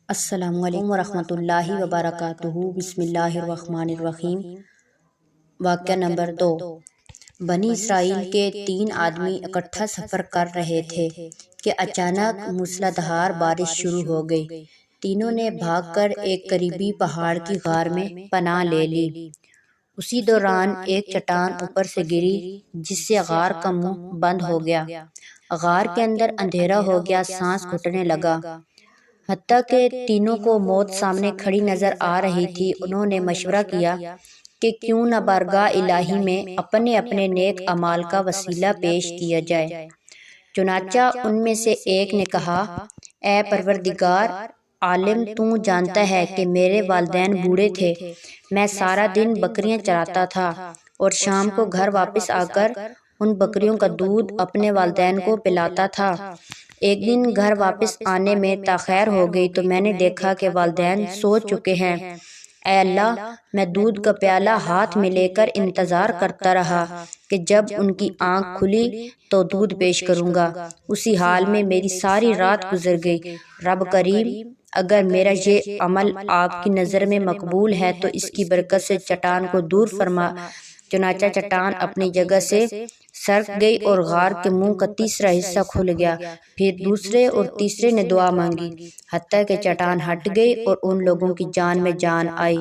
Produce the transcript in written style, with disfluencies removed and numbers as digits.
السلام علیکم ورحمۃ اللہ وبرکاتہ۔ بسم اللہ الرحمن الرحیم۔ واقعہ نمبر 2۔ بنی اسرائیل کے 3 آدمی اکٹھا سفر کر رہے تھے کہ اچانک موسلادھار بارش شروع ہو گئی۔ تینوں نے بھاگ کر ایک قریبی پہاڑ کی غار میں پناہ لے لی۔ اسی دوران ایک چٹان اوپر سے گری جس سے غار کا منہ بند ہو گیا۔ غار کے اندر اندھیرا ہو گیا، سانس گھٹنے لگا۔ حتیٰ کہ تینوں کو موت سامنے کھڑی نظر آ رہی تھی۔ انہوں نے مشورہ کیا کہ کیوں نہ بارگاہ الہی میں اپنے اپنے نیک اعمال کا وسیلہ پیش کیا جائے۔ چنانچہ ان میں سے ایک نے کہا، اے پروردگار عالم، تو جانتا ہے کہ میرے والدین بوڑھے تھے۔ میں سارا دن بکریاں چراتا تھا اور شام کو گھر واپس آ کر ان بکریوں کا دودھ اپنے والدین کو پلاتا تھا۔ ایک دن گھر واپس آنے میں تاخیر ہو گئی تو میں نے دیکھا کہ والدین سو چکے ہیں۔ اے اللہ، میں دودھ کا پیالہ ہاتھ میں لے کر انتظار کرتا رہا کہ جب ان کی آنکھ کھلی تو دودھ پیش کروں گا۔ اسی حال میں میری ساری رات گزر گئی۔ رب کریم، اگر میرا یہ عمل آپ کی نظر میں مقبول ہے تو اس کی برکت سے چٹان کو دور فرما۔ چنانچہ چٹان اپنی جگہ سے سرک گئی اور غار کے منہ کا تیسرا حصہ کھل گیا۔ پھر دوسرے اور تیسرے نے دعا مانگی، حتیٰ کہ چٹان ہٹ گئی اور ان لوگوں کی جان میں جان آئی۔